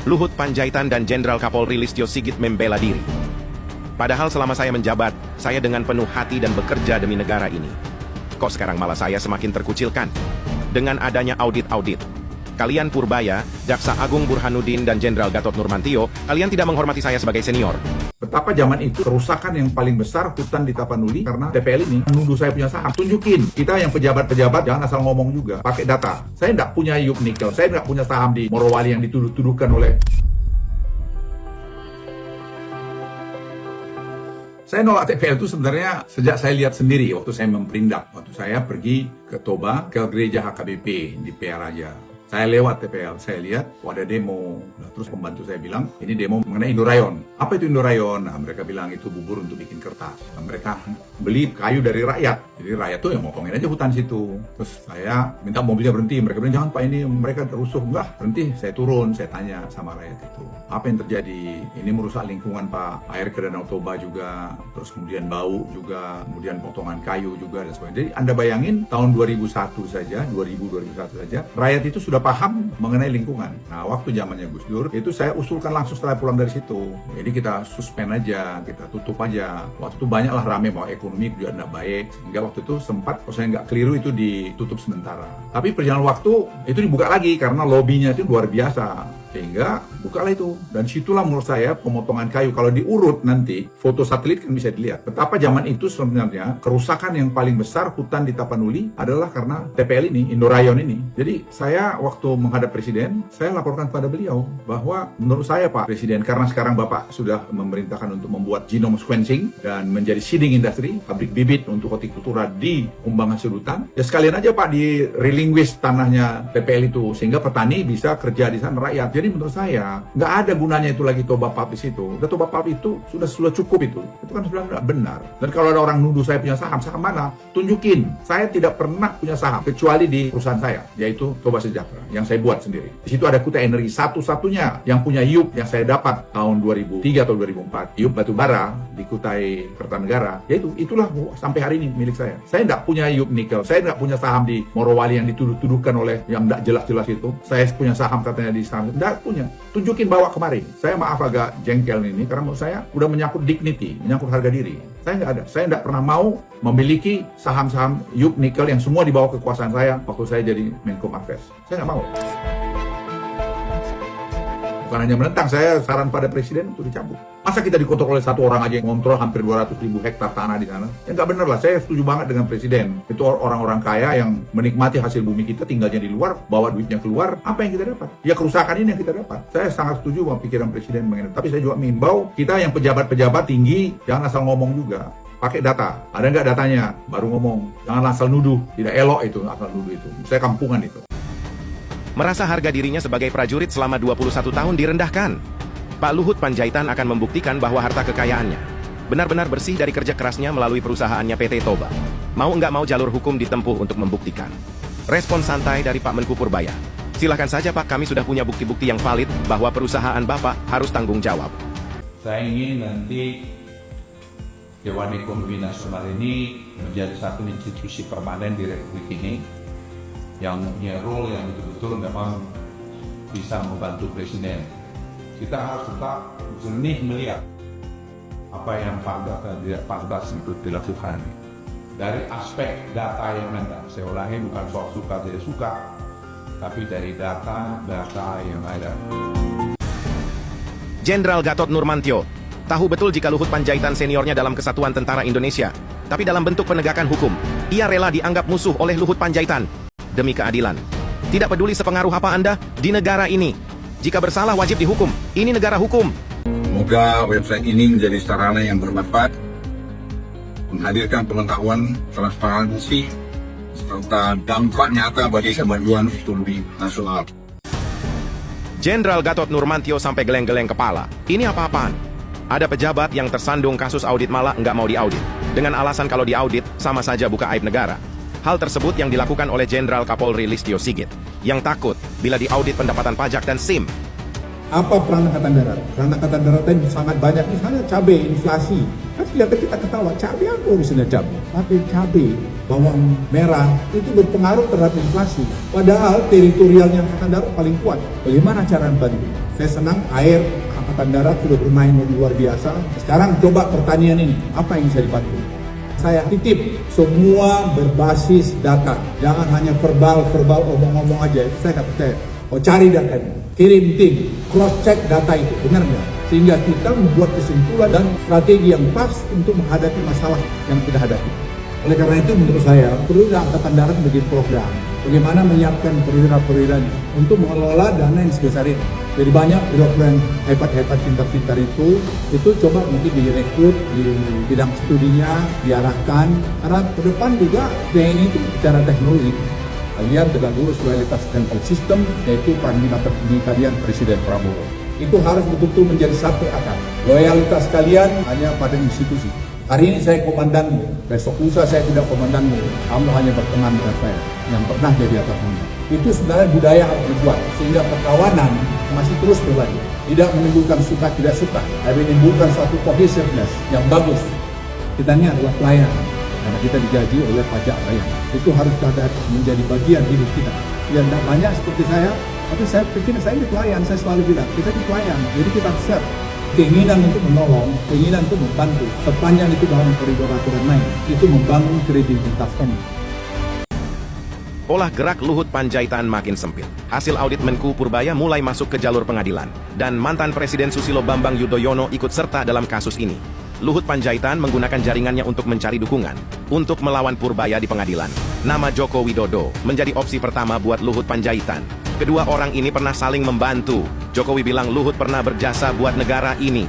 Luhut Panjaitan dan Jenderal Kapolri Listio Sigit membela diri. Padahal selama saya menjabat, saya dengan penuh hati dan bekerja demi negara ini. Kok sekarang malah saya semakin terkucilkan? Dengan adanya audit-audit. Kalian Purbaya, Jaksa Agung Burhanuddin dan Jenderal Gatot Nurmantio, kalian tidak menghormati saya sebagai senior. Betapa zaman itu kerusakan yang paling besar hutan di Tapanuli karena TPL ini menuduh saya punya saham. Tunjukin, kita yang pejabat-pejabat jangan asal ngomong juga, pakai data. Saya nggak punya Yub Nikel, saya nggak punya saham di Morowali yang dituduh-tuduhkan oleh. Saya nolak TPL itu sebenarnya sejak saya lihat sendiri waktu saya memperindak. Waktu saya pergi ke Toba, ke gereja HKBP di Pearaja. Saya lewat TPL, saya lihat ada demo. Nah, terus pembantu saya bilang, ini demo mengenai Indorayon. Apa itu Indorayon? Nah, mereka bilang itu bubur untuk bikin kertas. Nah, mereka beli kayu dari rakyat. Jadi rakyat tuh yang motongin aja hutan situ. Terus saya minta mobilnya berhenti. Mereka bilang, jangan Pak, ini mereka rusuh. Enggak, berhenti. Saya turun, saya tanya sama rakyat itu. Apa yang terjadi? Ini merusak lingkungan Pak. Air ke Danau Toba juga. Terus kemudian bau juga. Kemudian potongan kayu juga dan sebagainya. Jadi Anda bayangin tahun 2001 saja, 2001 saja, rakyat itu sudah paham mengenai lingkungan. Nah, waktu zamannya Gus Dur, itu saya usulkan langsung setelah pulang dari situ. Jadi kita suspend aja, kita tutup aja. Waktu itu banyaklah rame bahwa ekonomi juga tidak baik. Sehingga waktu itu sempat, kalau saya nggak keliru, itu ditutup sementara. Tapi perjalanan waktu, itu dibuka lagi karena lobbynya itu luar biasa. Sehingga bukalah itu. Dan situlah menurut saya pemotongan kayu. Kalau diurut nanti, foto satelit kan bisa dilihat. Betapa zaman itu sebenarnya kerusakan yang paling besar hutan di Tapanuli adalah karena TPL ini, Indorayon ini. Jadi saya waktu menghadap Presiden, saya laporkan kepada beliau bahwa menurut saya Pak Presiden, karena sekarang Bapak sudah memerintahkan untuk membuat genome sequencing dan menjadi seeding industry, pabrik bibit untuk hortikultura di Umbangan Sedutan, ya sekalian aja Pak di relinquish tanahnya TPL itu, sehingga petani bisa kerja di sana, rakyat. Jadi menurut saya, nggak ada gunanya itu lagi Toba Pub di situ. Udah Toba Pub itu sudah cukup itu. Itu kan sudah nggak benar. Dan kalau ada orang nuduh saya punya saham, saham mana? Tunjukin. Saya tidak pernah punya saham, kecuali di perusahaan saya, yaitu Toba Sejahtera, yang saya buat sendiri. Di situ ada Kuta Energi, satu-satunya yang punya Yub yang saya dapat tahun 2003 atau 2004. Yub batubara di Kutai Kertanegara. Yaitu, itulah sampai hari ini milik saya. Saya nggak punya Yub Nikel. Saya nggak punya saham di Morowali yang dituduh-tuduhkan oleh yang nggak jelas-jelas itu. Saya punya saham katanya di saham. Nggak punya. Tunjukin, bawa kemari. Saya maaf agak jengkel ini karena menurut saya udah menyangkut dignity, menyangkut harga diri. Saya nggak ada. Saya nggak pernah mau memiliki saham-saham Yub Nikel yang semua di bawah kekuasaan saya waktu saya jadi Menko Marves. Saya nggak mau. Bukan hanya menentang, saya saran pada Presiden untuk dicabut. Masa kita dikotor oleh satu orang aja yang ngontrol hampir 200.000 hektar tanah di sana? Ya nggak benar lah, saya setuju banget dengan Presiden. Itu orang-orang kaya yang menikmati hasil bumi kita, tinggalnya di luar, bawa duitnya keluar, apa yang kita dapat? Ya kerusakan ini yang kita dapat. Saya sangat setuju sama pikiran Presiden mengenai. Tapi saya juga mengimbau, kita yang pejabat-pejabat tinggi, jangan asal ngomong juga. Pakai data, ada nggak datanya, baru ngomong. Jangan asal nuduh, tidak elok itu, asal nuduh itu. Saya kampungan itu. Merasa harga dirinya sebagai prajurit selama 21 tahun direndahkan. Pak Luhut Panjaitan akan membuktikan bahwa harta kekayaannya benar-benar bersih dari kerja kerasnya melalui perusahaannya PT Toba. Mau nggak mau jalur hukum ditempuh untuk membuktikan. Respon santai dari Pak Menku Purbaya. Silahkan saja Pak, kami sudah punya bukti-bukti yang valid bahwa perusahaan Bapak harus tanggung jawab. Saya ingin nanti Dewan Ekonomi Nasional ini menjadi satu institusi permanen di Republik ini yang punya role yang betul-betul memang bisa membantu Presiden. Kita harus tetap jernih melihat apa yang pantas dan tidak pantas itu dilakukan dari aspek data yang ada. Saya ulangi, bukan soal suka tidak suka, tapi dari data yang ada. Jenderal Gatot Nurmantio tahu betul jika Luhut Panjaitan seniornya dalam Kesatuan Tentara Indonesia, tapi dalam bentuk penegakan hukum, ia rela dianggap musuh oleh Luhut Panjaitan demi keadilan. Tidak peduli sepengaruh apa Anda di negara ini. Jika bersalah wajib dihukum. Ini negara hukum. Semoga website ini menjadi sarana yang bermanfaat, menghadirkan pengetahuan, transparansi, serta dampak nyata bagi kemajuan ekonomi nasional. Jenderal Gatot Nurmantio sampai geleng-geleng kepala. Ini apa-apaan? Ada pejabat yang tersandung kasus audit malah nggak mau diaudit. Dengan alasan kalau diaudit, sama saja buka aib negara. Hal tersebut yang dilakukan oleh Jenderal Kapolri Listio Sigit, yang takut bila diaudit pendapatan pajak dan SIM. Apa peran Angkatan Darat? Peran Angkatan Darat ini sangat banyak, misalnya cabai, inflasi, Kan kelihatan kita ketawa, cabai apa urusannya cabai? Tapi cabai, bawang merah itu berpengaruh terhadap inflasi. Padahal teritorialnya Angkatan Darat paling kuat. Bagaimana cara bantu? Saya senang air Angkatan Darat sudah bermain luar biasa. Sekarang coba pertanian ini, apa yang bisa dibantu? Saya titip semua berbasis data. Jangan hanya verbal omong-omong aja. Saya nggak percaya. Oh, cari datanya, kirim tim, cross check data itu, benar nggak? Sehingga kita membuat kesimpulan dan strategi yang pas untuk menghadapi masalah yang kita hadapi. Oleh karena itu menurut saya perlu Angkatan Darat bikin program bagaimana menyiapkan perwira-perwiranya untuk mengelola dana yang sebesar ini. Jadi banyak pilot hebat-hebat pintar-pintar itu coba mungkin direkrut di bidang studinya, diarahkan. Karena ke depan juga TNI itu bicara teknologi. Kalian tegak lurus loyalitas dan sistem, yaitu panglima tertinggi kalian Presiden Prabowo. Itu harus betul-betul menjadi satu akar. Loyalitas kalian hanya pada institusi. Hari ini saya komandanmu, besok lusa saya tidak komandanmu. Kamu hanya berteman dengan saya yang pernah jadi atasanmu. Itu sebenarnya budaya harus dibuat sehingga perkawanan masih terus berlanjut. Tidak menimbulkan suka tidak suka, tapi menimbulkan suatu cohesiveness yang bagus. Kita ini adalah pelayan. Karena kita digaji oleh pajak rakyat. Itu harus menjadi bagian hidup kita. Ya tidak banyak seperti saya, tapi saya pikir saya ini pelayan, saya selalu bilang, kita ini pelayan, jadi kita siap. Keinginan untuk menolong, keinginan untuk membantu, sepanjang itu dalam koridor aturan main, itu membangun kredibilitas kami. Pola gerak Luhut Panjaitan makin sempit. Hasil audit Menku Purbaya mulai masuk ke jalur pengadilan, dan mantan Presiden Susilo Bambang Yudhoyono ikut serta dalam kasus ini. Luhut Panjaitan menggunakan jaringannya untuk mencari dukungan untuk melawan Purbaya di pengadilan. Nama Joko Widodo menjadi opsi pertama buat Luhut Panjaitan. Kedua orang ini pernah saling membantu. Jokowi bilang Luhut pernah berjasa buat negara ini.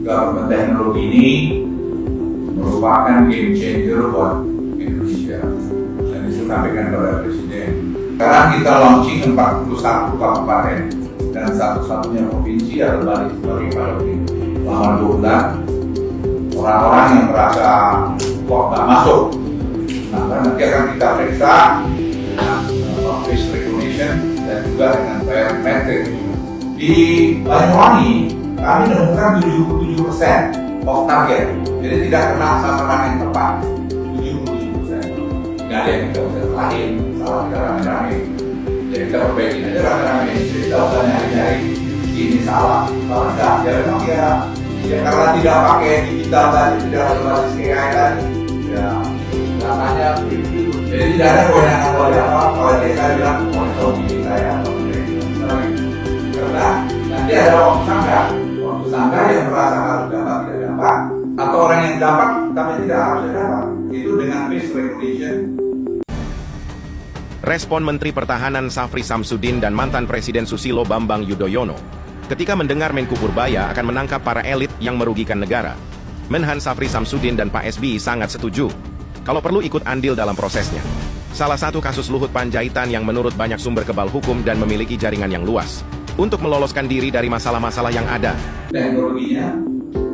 Government teknologi ini merupakan game changer buat Indonesia. Dan disampaikan kepada Presiden. Sekarang kita launching 41 kabupaten dan satu-satunya provinsi adalah Bali sebagai pilot. Selama 2 bulan, orang-orang yang merasa kok nggak masuk, nah nanti akan kita periksa dengan face recognition dan juga dengan biometric. Di Banyuwangi kami menemukan 77% of target, jadi tidak kena sasaran yang tepat. 77%. Nggak ada yang kita bisa selain salah kita rame-rame. Jadi kita perbaiki aja rame-rame. Jadi kita usah nyari-nyari ini salah enggak. Ya memang ya karena tidak pakai digital tadi, tidak berbasis AI tadi, ya datanya begitu. Jadi tidak ada kewenangan kalau desa bilang mau tahu diri saya atau karena nanti ada waktu sangka yang merasa harus dapat tidak dapat, atau orang yang dapat tapi tidak harusnya dapat, itu dengan face recognition. Respon Menteri Pertahanan Safri Samsudin dan mantan Presiden Susilo Bambang Yudhoyono ketika mendengar Menku Purbaya akan menangkap para elit yang merugikan negara. Menhan Safri Samsudin dan Pak SBY sangat setuju kalau perlu ikut andil dalam prosesnya. Salah satu kasus Luhut Panjaitan yang menurut banyak sumber kebal hukum dan memiliki jaringan yang luas untuk meloloskan diri dari masalah-masalah yang ada. Teknologinya,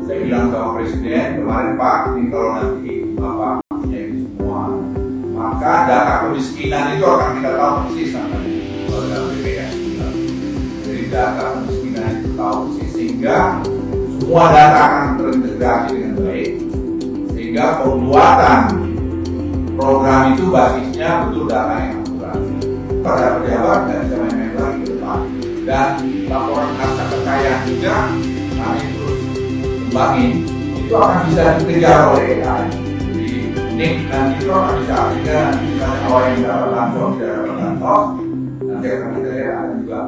saya bilang sama Presiden kemarin, Pak, ini kalau nanti Bapak punya ini semua, maka data kemiskinan itu akan kita tahu persis nanti kalau dalam BPS. Jadi data kemiskinan itu tahu persis sehingga semua data akan terintegrasi dengan baik, sehingga pembuatan program itu basisnya betul data yang akurat. Pada pejabat dan bisa main-main lagi ke depan. Dan laporan harta kekayaan juga kami terus kembangin, itu akan bisa dikejar oleh AI. Jadi NIK nanti itu akan bisa artinya nanti misalnya orang yang dapat langsung tidak dapat langsung, nanti akan kita lihat ada juga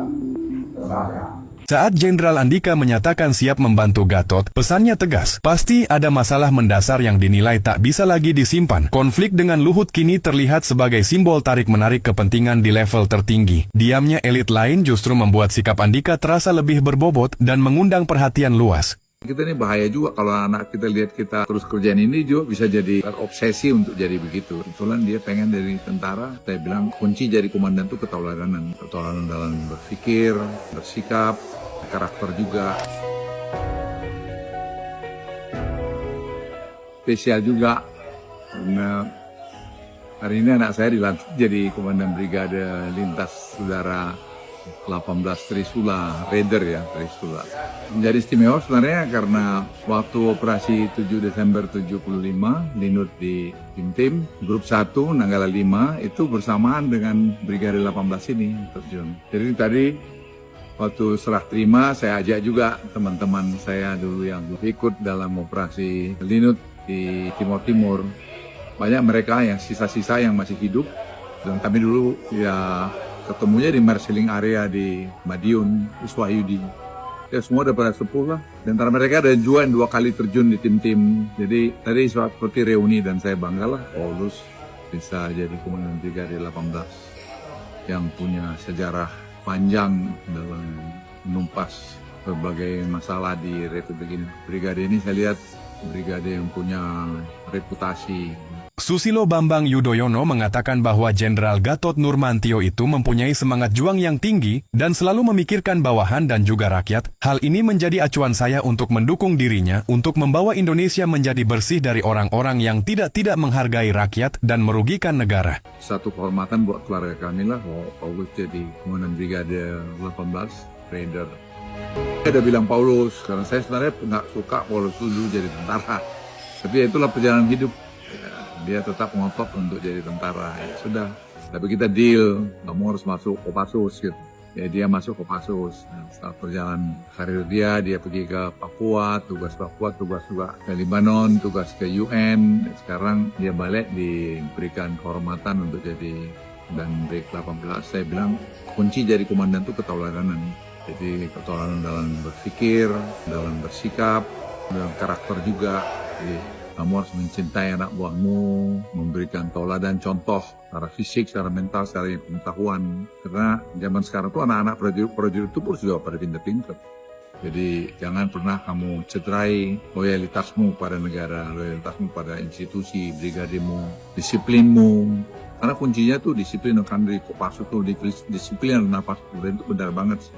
terbaca. Saat Jenderal Andika menyatakan siap membantu Gatot, pesannya tegas, pasti ada masalah mendasar yang dinilai tak bisa lagi disimpan. Konflik dengan Luhut kini terlihat sebagai simbol tarik-menarik kepentingan di level tertinggi. Diamnya elit lain justru membuat sikap Andika terasa lebih berbobot dan mengundang perhatian luas. Kita ini bahaya juga kalau anak kita lihat kita terus kerjaan ini juga bisa jadi obsesi untuk jadi begitu. Kebetulan dia pengen dari tentara, saya bilang kunci jadi komandan itu keteladanan dalam berpikir, bersikap, karakter juga. Spesial juga karena hari ini anak saya dilantik jadi komandan brigade lintas udara 18 Trisula, Raider ya, Trisula. Menjadi istimewa sebenarnya karena waktu operasi 7 Desember 75, Linut di tim grup 1, Nanggala 5, itu bersamaan dengan Brigade 18 ini terjun. Jadi tadi waktu serah terima, saya ajak juga teman-teman saya dulu yang ikut dalam operasi Linut di Timur Timur. Banyak mereka yang sisa-sisa yang masih hidup. Dan kami dulu ya ketemunya di Marsiling area di Madiun, Iswahyudi. Ya semua udah pada sepuh lah. Di antara mereka ada juga yang 2 kali terjun di tim-tim. Jadi tadi seperti reuni dan saya bangga lah Paulus bisa jadi komandan Brigade 18 yang punya sejarah panjang dalam menumpas berbagai masalah di Republik ini. Brigade ini saya lihat brigade yang punya reputasi. Susilo Bambang Yudhoyono mengatakan bahwa Jenderal Gatot Nurmantio itu mempunyai semangat juang yang tinggi dan selalu memikirkan bawahan dan juga rakyat. Hal ini menjadi acuan saya untuk mendukung dirinya untuk membawa Indonesia menjadi bersih dari orang-orang yang tidak menghargai rakyat dan merugikan negara. Satu kehormatan buat keluarga kami lah, Paulus jadi komandan Brigade 18 Raider. Saya udah bilang Paulus, karena saya sebenarnya nggak suka Paulus dulu jadi tentara. Tapi itulah perjalanan hidup. Dia tetap ngotot untuk jadi tentara, ya sudah. Tapi kita deal, kamu harus masuk Kopassus gitu. Ya dia masuk Kopassus. Nah, setelah perjalanan karir dia pergi ke Papua, tugas juga ke Lebanon, tugas ke UN. Sekarang dia balik diberikan kehormatan untuk jadi dan Brig 18. Saya bilang kunci jadi komandan itu keteladanan. Jadi keteladanan dalam berpikir, dalam bersikap, dalam karakter juga. Jadi, kamu harus mencintai anak buahmu, memberikan tauladan contoh secara fisik, secara mental, secara pengetahuan. Karena zaman sekarang tuh anak-anak prajurit itu pun sudah pada pintar-pintar. Jadi jangan pernah kamu cederai loyalitasmu pada negara, loyalitasmu pada institusi, brigademu, disiplinmu. Karena kuncinya tuh disiplin, kan di Kopassus tuh disiplin dan napas itu benar banget sih.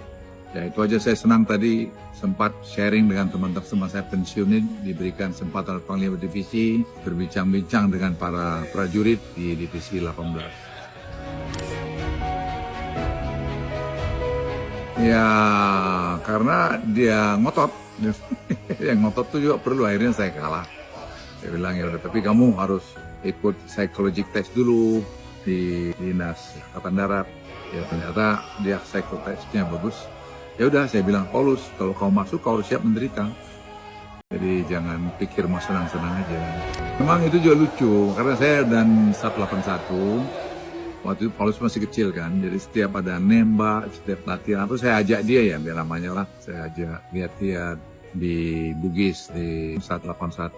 Ya itu aja, saya senang tadi sempat sharing dengan teman-teman saya pensiun ini, diberikan kesempatan oleh Panglima Divisi berbincang-bincang dengan para prajurit di Divisi 18. Ya karena dia ngotot, yang ngotot tuh juga perlu, akhirnya saya kalah. Saya bilang ya udah, tapi kamu harus ikut psychological test dulu di Dinas Angkatan Darat. Ya ternyata dia psychological testnya bagus. Ya udah, saya bilang Paulus, kalau kau masuk kau siap menderita. Jadi jangan pikir mau senang-senang aja. Memang itu juga lucu, karena saya dan 181 waktu itu Paulus masih kecil kan, jadi setiap ada nembak, setiap latihan, atau saya ajak dia ya, biar namanya lah, saya ajak lihat-lihat di Bugis di 181.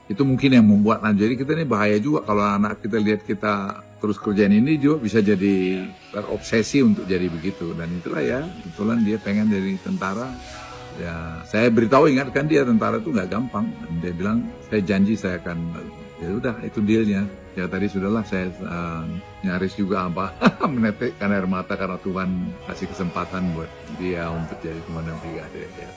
Itu mungkin yang membuat, nah jadi kita ini bahaya juga kalau anak kita lihat kita terus kerjaan ini juga bisa jadi terobsesi untuk jadi begitu. Dan itulah ya, kebetulan dia pengen jadi tentara. Ya, saya beritahu, ingatkan dia tentara itu nggak gampang. Dan dia bilang, saya janji saya akan, ya udah itu dealnya. Ya tadi sudahlah saya nyaris juga menetekkan air mata karena Tuhan kasih kesempatan buat dia untuk jadi komandan brigade. Ya.